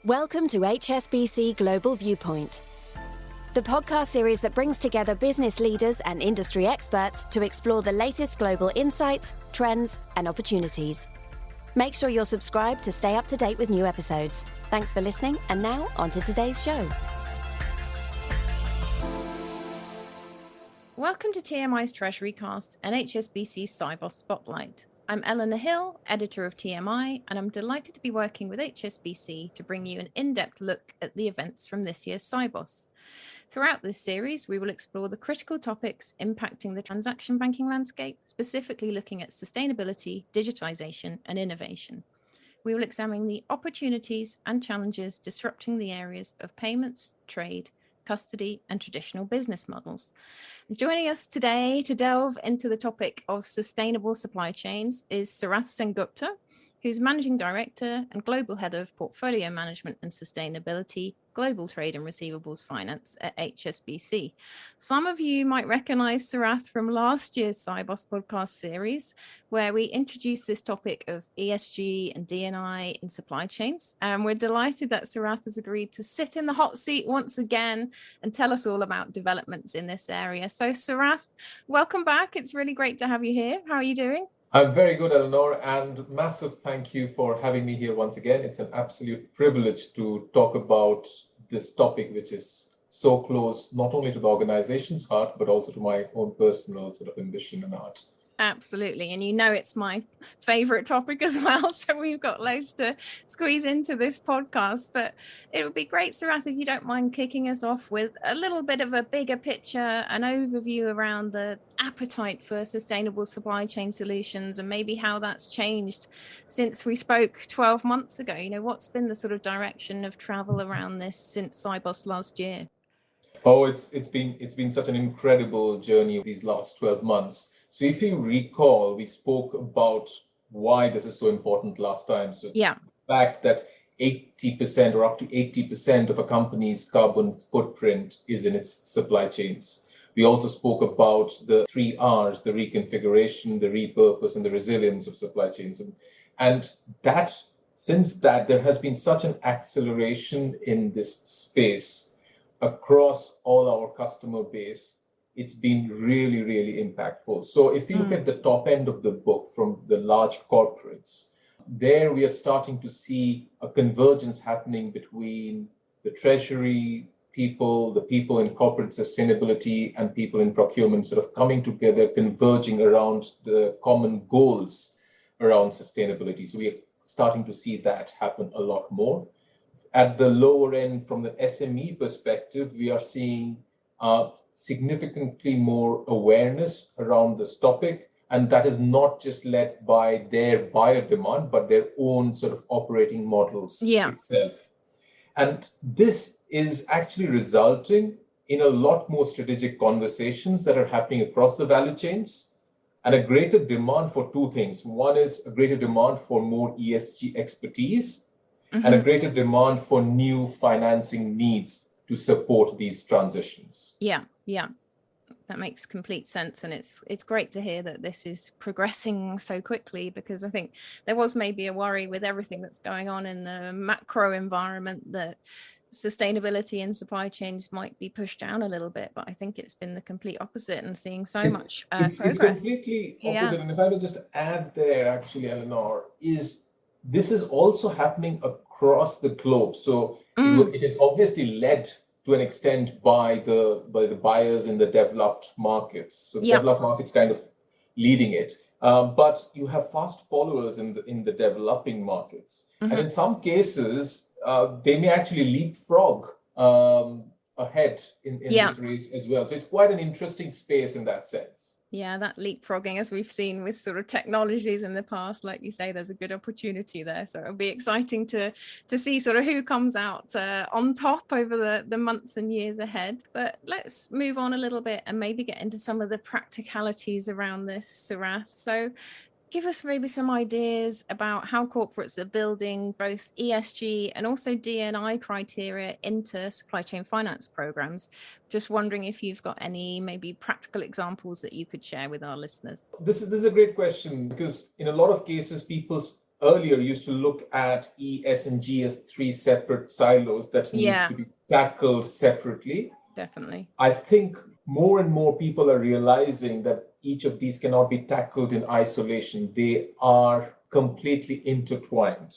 Welcome to HSBC Global Viewpoint, the podcast series that brings together business leaders and industry experts to explore the latest global insights, trends, and opportunities. Make sure you're subscribed to stay up to date with new episodes. Thanks for listening, and now on to today's show. Welcome to TMI's Treasury Cast and HSBC's Sibos Spotlight. I'm Eleanor Hill, editor of TMI, and I'm delighted to be working with HSBC to bring you an in-depth look at the events from this year's Sibos. Throughout this series, we will explore the critical topics impacting the transaction banking landscape, specifically looking at sustainability, digitisation, and innovation. We will examine the opportunities and challenges disrupting the areas of payments, trade, custody, and traditional business models. Joining us today to delve into the topic of sustainable supply chains is Surath Sengupta, who's Managing Director and Global Head of Portfolio Management and Sustainability, Global Trade and Receivables Finance at HSBC. Some of you might recognize Surath from last year's Sibos podcast series, where we introduced this topic of ESG and D&I in supply chains. And we're delighted that Surath has agreed to sit in the hot seat once again and tell us all about developments in this area. So Surath, welcome back. It's really great to have you here. How are you doing? I'm very good, Eleanor, and massive thank you for having me here once again. It's an absolute privilege to talk about this topic, which is so close not only to the organization's heart, but also to my own personal sort of ambition and heart. Absolutely. And you know it's my favorite topic as well. So we've got loads to squeeze into this podcast. But it would be great, Surath, if you don't mind kicking us off with a little bit of a bigger picture, an overview around the appetite for sustainable supply chain solutions and maybe how that's changed since we spoke 12 months ago. You know, what's been the sort of direction of travel around this since Sibos last year? Oh, it's been such an incredible journey these last 12 months. So if you recall, we spoke about why this is so important last time. So the fact that 80% or up to 80% of a company's carbon footprint is in its supply chains. We also spoke about the 3 R's, the reconfiguration, the repurpose, and the resilience of supply chains. And that, since that, there has been such an acceleration in this space across all our customer base. It's been really, really impactful. So if you look at the top end of the book from the large corporates, there we are starting to see a convergence happening between the treasury people, the people in corporate sustainability, and people in procurement sort of coming together, converging around the common goals around sustainability. So we are starting to see that happen a lot more. At the lower end, from the SME perspective, we are seeing significantly more awareness around this topic, and that is not just led by their buyer demand, but their own sort of operating models itself. And this is actually resulting in a lot more strategic conversations that are happening across the value chains, and a greater demand for 2 things. One is a greater demand for more ESG expertise, and a greater demand for new financing needs to support these transitions. Yeah, that makes complete sense. And it's great to hear that this is progressing so quickly, because I think there was maybe a worry with everything that's going on in the macro environment that sustainability in supply chains might be pushed down a little bit, but I think it's been the complete opposite and seeing so much progress. It's completely opposite. And if I will just add there, actually, Eleanor, this is also happening across the globe. So it is obviously led to an extent by the buyers in the developed markets. So the developed markets kind of leading it. But you have fast followers in the developing markets. And in some cases, they may actually leapfrog ahead in this race as well. So it's quite an interesting space in that sense. Yeah, that leapfrogging, as we've seen with sort of technologies in the past, like you say, there's a good opportunity there. So it'll be exciting to see sort of who comes out on top over the months and years ahead. But let's move on a little bit and maybe get into some of the practicalities around this, Surath. So give us maybe some ideas about how corporates are building both ESG and also D&I criteria into supply chain finance programs. Just wondering if you've got any maybe practical examples that you could share with our listeners. This is a great question, because in a lot of cases, people earlier used to look at E, S, and G as three separate silos that need to be tackled separately. Definitely. I think more and more people are realizing that each of these cannot be tackled in isolation. They are completely intertwined.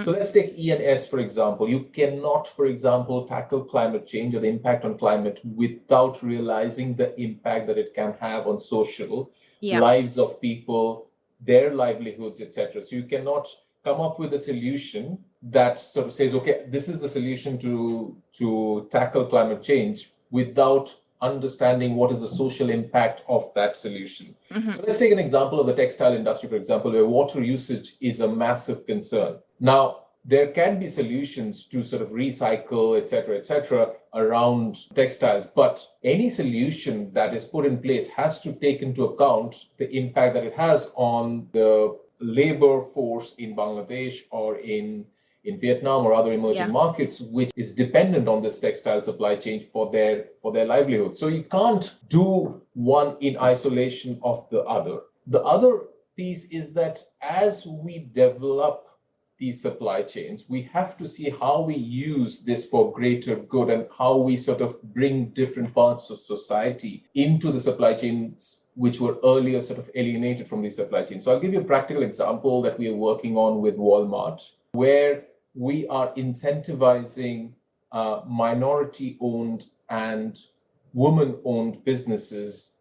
So let's take E and S, for example. You cannot, for example, tackle climate change or the impact on climate without realizing the impact that it can have on social lives of people, their livelihoods, etc. So you cannot come up with a solution that sort of says, okay, this is the solution to tackle climate change without understanding what is the social impact of that solution. So let's take an example of the textile industry, for example, where water usage is a massive concern. Now, there can be solutions to sort of recycle, et cetera, around textiles, but any solution that is put in place has to take into account the impact that it has on the labor force in Bangladesh or in Vietnam or other emerging markets, which is dependent on this textile supply chain for their livelihood. So you can't do one in isolation of the other. The other piece is that as we develop these supply chains, we have to see how we use this for greater good and how we sort of bring different parts of society into the supply chains which were earlier sort of alienated from these supply chains. So I'll give you a practical example that we are working on with Walmart, where we are incentivizing minority-owned and women-owned businesses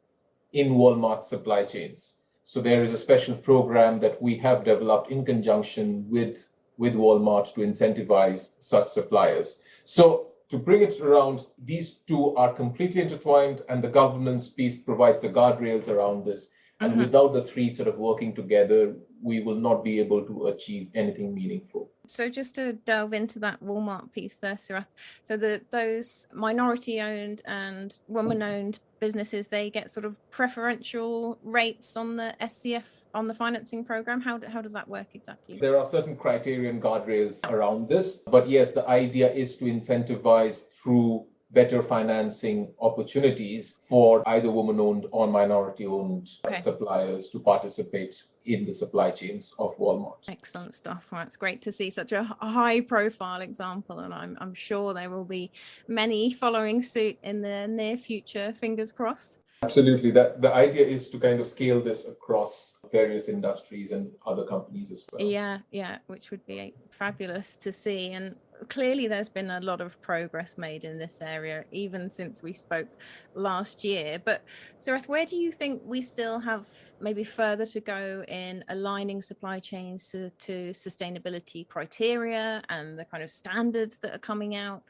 in Walmart supply chains. So there is a special program that we have developed in conjunction with Walmart to incentivize such suppliers. So to bring it around, these two are completely intertwined, and the governance piece provides the guardrails around this. And without the three sort of working together, we will not be able to achieve anything meaningful. So just to delve into that Walmart piece there, Surath, so those minority-owned and woman-owned businesses, they get sort of preferential rates on the SCF, on the financing program. How does that work exactly? There are certain criteria and guardrails around this, but yes, the idea is to incentivize through better financing opportunities for either woman-owned or minority-owned suppliers to participate in the supply chains of Walmart. Excellent stuff. Well, it's great to see such a high-profile example, and I'm sure there will be many following suit in the near future. Fingers crossed. Absolutely. The idea is to kind of scale this across various industries and other companies as well. Yeah, which would be fabulous to see. And clearly there's been a lot of progress made in this area, even since we spoke last year. But Surath, where do you think we still have maybe further to go in aligning supply chains to sustainability criteria and the kind of standards that are coming out?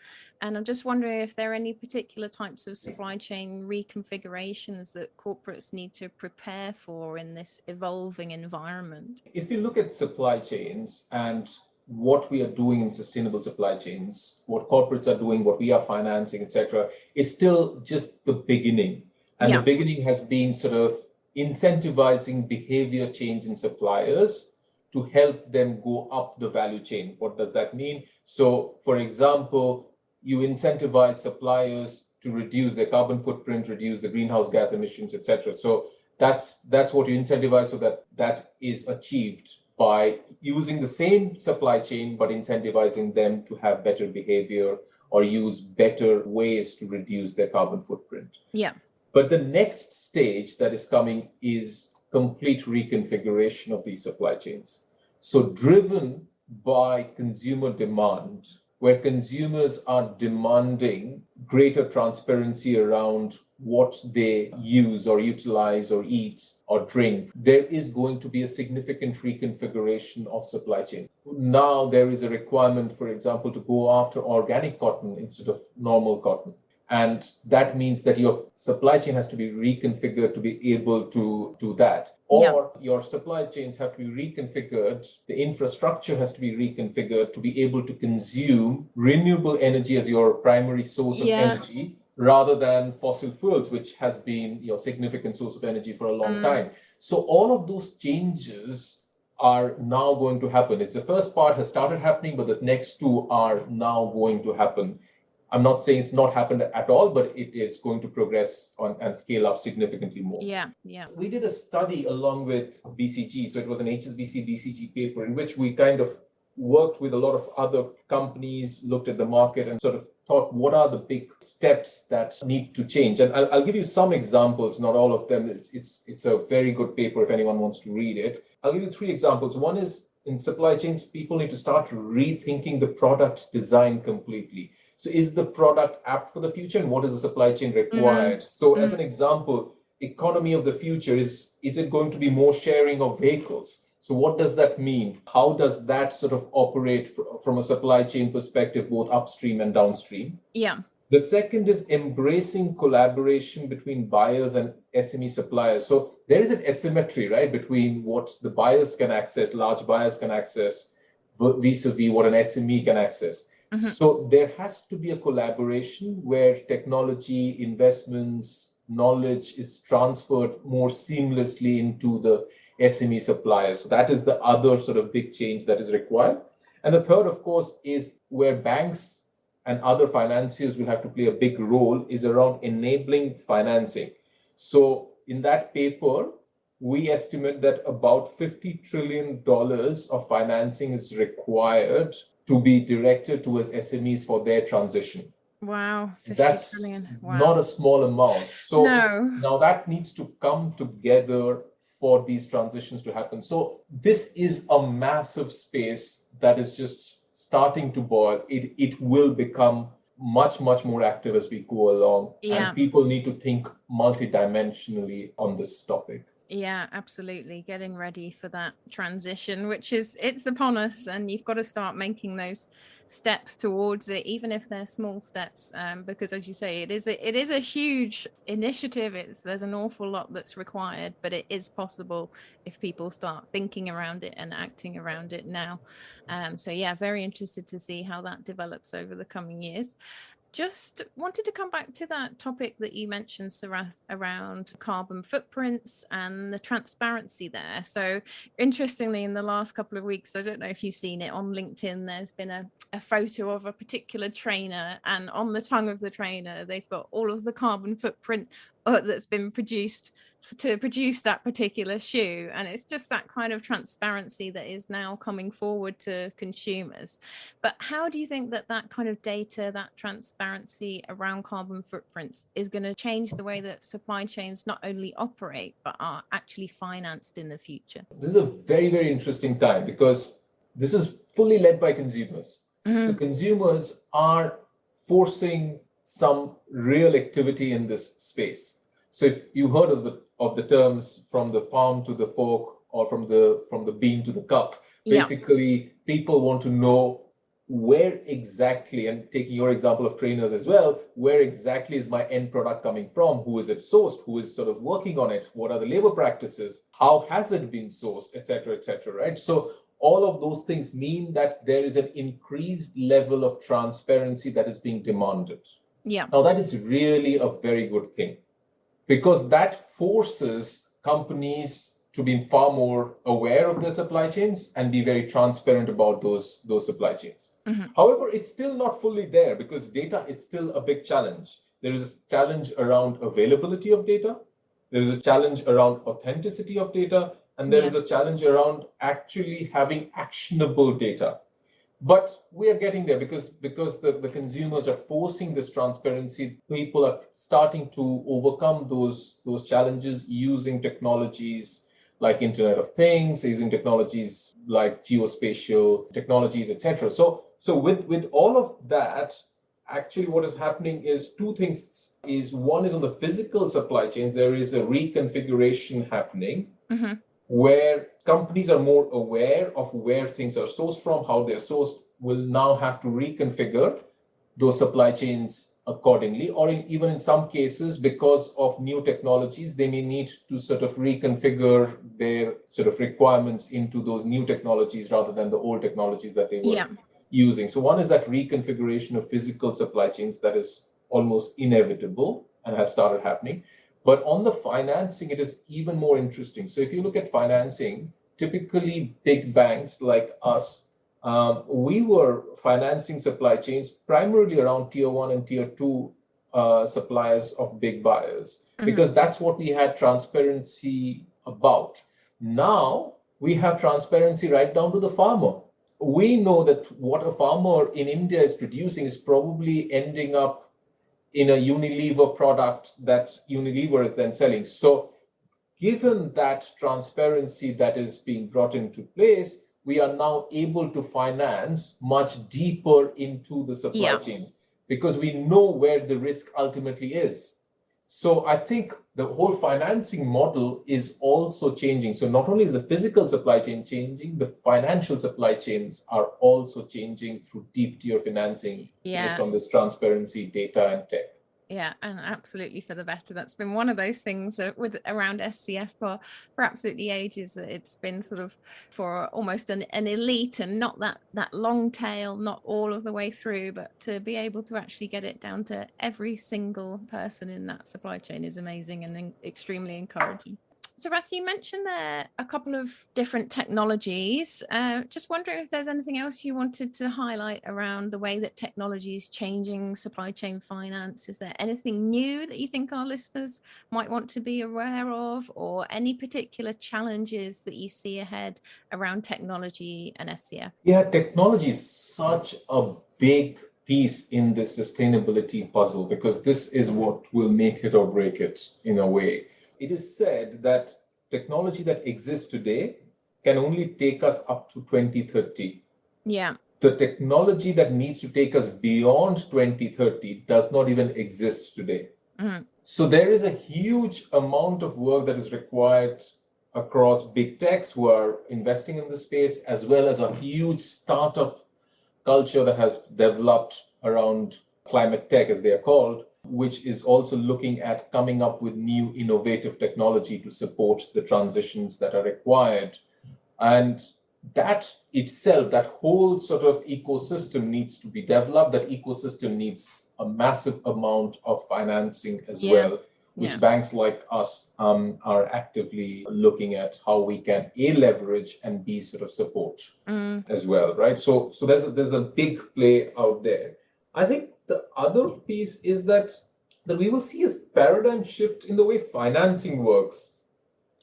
And I'm just wondering if there are any particular types of supply chain reconfigurations that corporates need to prepare for in this evolving environment. If you look at supply chains and what we are doing in sustainable supply chains, what corporates are doing, what we are financing, etc., is still just the beginning. And the beginning has been sort of incentivizing behavior change in suppliers to help them go up the value chain. What does that mean? So, for example, you incentivize suppliers to reduce their carbon footprint, reduce the greenhouse gas emissions, etc. So that's what you incentivize, so that is achieved by using the same supply chain, but incentivizing them to have better behavior or use better ways to reduce their carbon footprint. Yeah. But the next stage that is coming is complete reconfiguration of these supply chains. So driven by consumer demand, where consumers are demanding greater transparency around what they use or utilize or eat or drink, there is going to be a significant reconfiguration of supply chain. Now there is a requirement, for example, to go after organic cotton instead of normal cotton. And that means that your supply chain has to be reconfigured to be able to do that. Or your supply chains have to be reconfigured, the infrastructure has to be reconfigured to be able to consume renewable energy as your primary source of energy, rather than fossil fuels, which has been your significant source of energy for a long time. So all of those changes are now going to happen. It's the first part has started happening, but the next two are now going to happen. I'm not saying it's not happened at all, but it is going to progress on and scale up significantly more. Yeah. We did a study along with BCG. So it was an HSBC BCG paper in which we kind of worked with a lot of other companies, looked at the market and sort of thought, what are the big steps that need to change? And I'll give you some examples, not all of them. It's a very good paper if anyone wants to read it. I'll give you 3 examples. One is in supply chains, people need to start rethinking the product design completely. So is the product apt for the future, and what is the supply chain required? So as an example, economy of the future, is it going to be more sharing of vehicles? So what does that mean? How does that sort of operate from a supply chain perspective, both upstream and downstream? Yeah. The second is embracing collaboration between buyers and SME suppliers. So there is an asymmetry, right, between what the buyers can access, large buyers can access, vis-a-vis what an SME can access. So there has to be a collaboration where technology, investments, knowledge is transferred more seamlessly into the SME suppliers. So that is the other sort of big change that is required. And the third, of course, is where banks and other financiers will have to play a big role, is around enabling financing. So in that paper, we estimate that about $50 trillion of financing is required to be directed towards SMEs for their transition. Wow, 50 That's trillion. Wow. Not a small amount. So No. Now that needs to come together for these transitions to happen. So this is a massive space that is just starting to boil. It will become much more active as we go along. Yeah. And people need to think multidimensionally on this topic. Yeah, absolutely. Getting ready for that transition, it's upon us, and you've got to start making those steps towards it, even if they're small steps, because as you say, it is a huge initiative. There's an awful lot that's required, but it is possible if people start thinking around it and acting around it now. So yeah, very interested to see how that develops over the coming years. Just wanted to come back to that topic that you mentioned, Surath, around carbon footprints and the transparency there. So interestingly, in the last couple of weeks, I don't know if you've seen it on LinkedIn, there's been a photo of a particular trainer, and on the tongue of the trainer, they've got all of the carbon footprint that's been produced to produce that particular shoe. And it's just that kind of transparency that is now coming forward to consumers. But how do you think that kind of data, that transparency around carbon footprints is going to change the way that supply chains not only operate, but are actually financed in the future? This is a very, very interesting time because this is fully led by consumers. So consumers are forcing some real activity in this space. So if you heard of the terms from the farm to the fork, or from the bean to the cup, basically people want to know where exactly, and taking your example of trainers as well, where exactly is my end product coming from? Who is it sourced? Who is sort of working on it? What are the labor practices? How has it been sourced, et cetera, right? So all of those things mean that there is an increased level of transparency that is being demanded. Yeah. Now, that is really a very good thing, because that forces companies to be far more aware of their supply chains and be very transparent about those supply chains. However, it's still not fully there because data is still a big challenge. There is a challenge around availability of data. There is a challenge around authenticity of data. And there is a challenge around actually having actionable data. But we are getting there because the consumers are forcing this transparency. People are starting to overcome those challenges using technologies like Internet of Things, using technologies like geospatial technologies, etc. So with all of that, actually what is happening is two things. One is on the physical supply chains, there is a reconfiguration happening where companies are more aware of where things are sourced from, how they're sourced, will now have to reconfigure those supply chains accordingly, or even in some cases, because of new technologies, they may need to sort of reconfigure their sort of requirements into those new technologies rather than the old technologies that they were using. So one is that reconfiguration of physical supply chains that is almost inevitable and has started happening. But on the financing, it is even more interesting. So if you look at financing, typically big banks like us we were financing supply chains primarily around tier 1 and tier 2 suppliers of big buyers, because that's what we had transparency about. Now we have transparency right down to the farmer. We know that what a farmer in India is producing is probably ending up in a Unilever product that Unilever is then selling. So given that transparency that is being brought into place, we are now able to finance much deeper into the supply chain, because we know where the risk ultimately is. So I think the whole financing model is also changing. So not only is the physical supply chain changing, the financial supply chains are also changing through deep tier financing based on this transparency, data, and tech. Yeah, and absolutely for the better. That's been one of those things with around SCF for absolutely ages, that it's been sort of for almost an elite and not that long tail, not all of the way through, but to be able to actually get it down to every single person in that supply chain is amazing and extremely encouraging. Surath, you mentioned there a couple of different technologies. Just wondering if there's anything else you wanted to highlight around the way that technology is changing supply chain finance. Is there anything new that you think our listeners might want to be aware of, or any particular challenges that you see ahead around technology and SCF? Yeah, technology is such a big piece in this sustainability puzzle, because this is what will make it or break it in a way. It is said that technology that exists today can only take us up to 2030. Yeah. The technology that needs to take us beyond 2030 does not even exist today. So there is a huge amount of work that is required across big techs who are investing in the space, as well as a huge startup culture that has developed around climate tech, as they are called, which is also looking at coming up with new innovative technology to support the transitions that are required. And that itself, that whole sort of ecosystem needs to be developed. That ecosystem needs a massive amount of financing as well, which banks like us are actively looking at how we can A, leverage, and B, sort of support as well, right? So there's a big play out there. I think the other piece is that we will see a paradigm shift in the way financing works.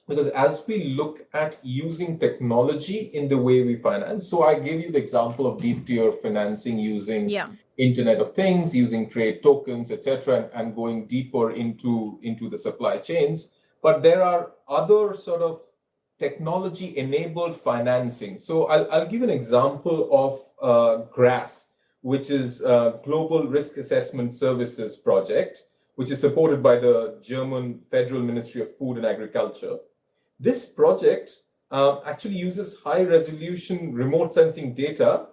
Because as we look at using technology in the way we finance, so I gave you the example of deep tier financing using Internet of Things, using trade tokens, etc., and going deeper into the supply chains. But there are other sort of technology-enabled financing. So I'll give an example of GRAS, which is Global Risk Assessment Services project, which is supported by the German Federal Ministry of Food and Agriculture. This project actually uses high-resolution remote sensing data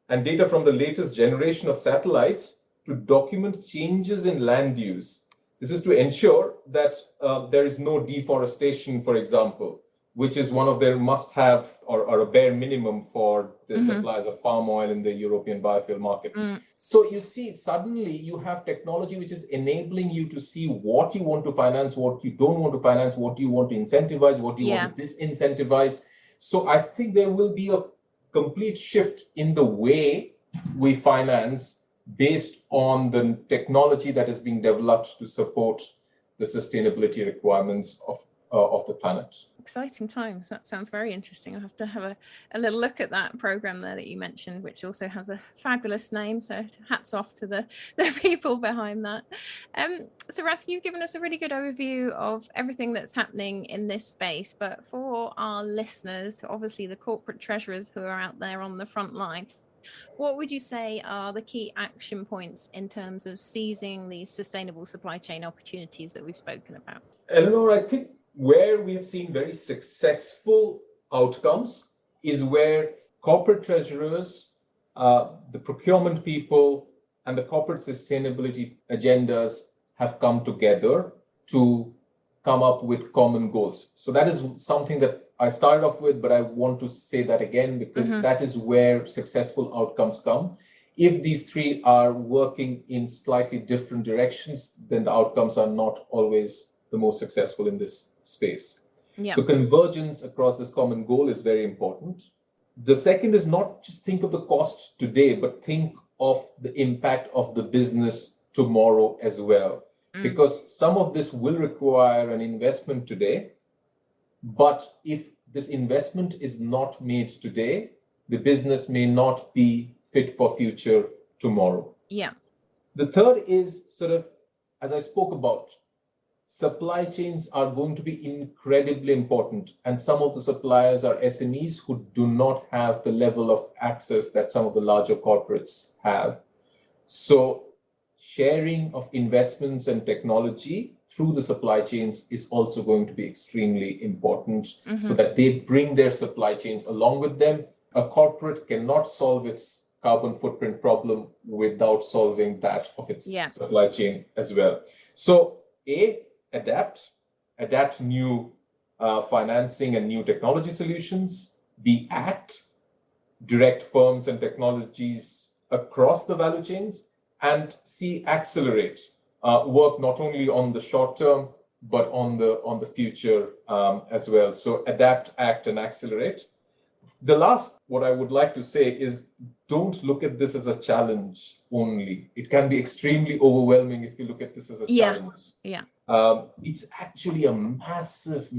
and data from the latest generation of satellites to document changes in land use. This is to ensure that there is no deforestation, for example, which is one of their must-have or a bare minimum for the supplies of palm oil in the European biofuel market. So you see, suddenly you have technology which is enabling you to see what you want to finance, what you don't want to finance, what you want to incentivize, what you want to disincentivize. So I think there will be a complete shift in the way we finance based on the technology that is being developed to support the sustainability requirements of the planet. Exciting times. That sounds very interesting. I'll have to have a little look at that program there that you mentioned, which also has a fabulous name. So hats off to the people behind that. Surath, you've given us a really good overview of everything that's happening in this space. But for our listeners, obviously the corporate treasurers who are out there on the front line, what would you say are the key action points in terms of seizing these sustainable supply chain opportunities that we've spoken about? Eleanor, I think where we have seen very successful outcomes is where corporate treasurers, the procurement people, and the corporate sustainability agendas have come together to come up with common goals. So that is something that I started off with, but I want to say that again, because that is where successful outcomes come. If these three are working in slightly different directions, then the outcomes are not always the most successful in this space. So convergence across this common goal is very important. The second is not just think of the cost today, but think of the impact of the business tomorrow as well. Because some of this will require an investment today, but if this investment is not made today, the business may not be fit for future tomorrow. Yeah. The third is sort of, as I spoke about, supply chains are going to be incredibly important. And some of the suppliers are SMEs who do not have the level of access that some of the larger corporates have. So sharing of investments and technology through the supply chains is also going to be extremely important, so that they bring their supply chains along with them. A corporate cannot solve its carbon footprint problem without solving that of its supply chain as well. So adapt new financing and new technology solutions. Act, direct firms and technologies across the value chains, and accelerate. Work not only on the short term, but on the future as well. So adapt, act, and accelerate. The last, what I would like to say is, don't look at this as a challenge only. It can be extremely overwhelming if you look at this as a challenge. Yeah. It's actually a massive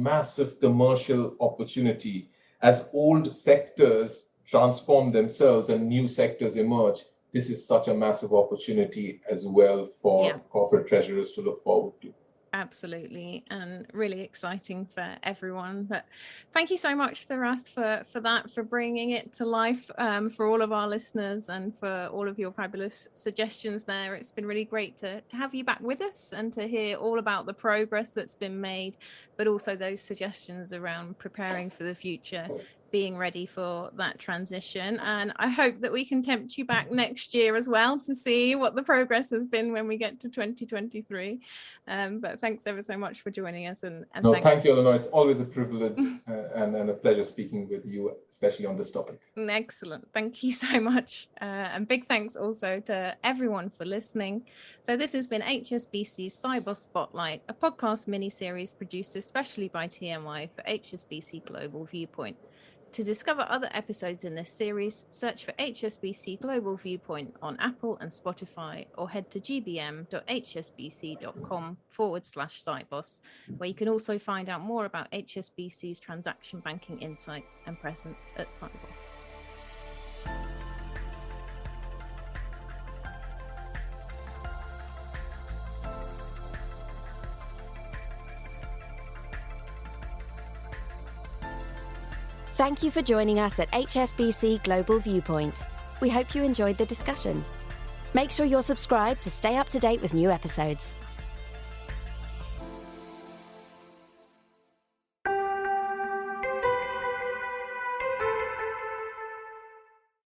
commercial opportunity. As old sectors transform themselves and new sectors emerge, this is such a massive opportunity as well for corporate treasurers to look forward to. Absolutely, and really exciting for everyone. But thank you so much, Surath, for bringing it to life for all of our listeners, and for all of your fabulous suggestions there. It's been really great to have you back with us and to hear all about the progress that's been made, but also those suggestions around preparing for the future, being ready for that transition. And I hope that we can tempt you back next year as well to see what the progress has been when we get to 2023. But thanks ever so much for joining us. And thank you, Eleanor. It's always a privilege and a pleasure speaking with you, especially on this topic. Excellent. Thank you so much. And big thanks also to everyone for listening. So this has been HSBC's Sibos Spotlight, a podcast mini-series produced especially by TMI for HSBC Global Viewpoint. To discover other episodes in this series, search for HSBC Global Viewpoint on Apple and Spotify, or head to gbm.hsbc.com/Sibos, where you can also find out more about HSBC's transaction banking insights and presence at Sibos. Thank you for joining us at HSBC Global Viewpoint. We hope you enjoyed the discussion. Make sure you're subscribed to stay up to date with new episodes.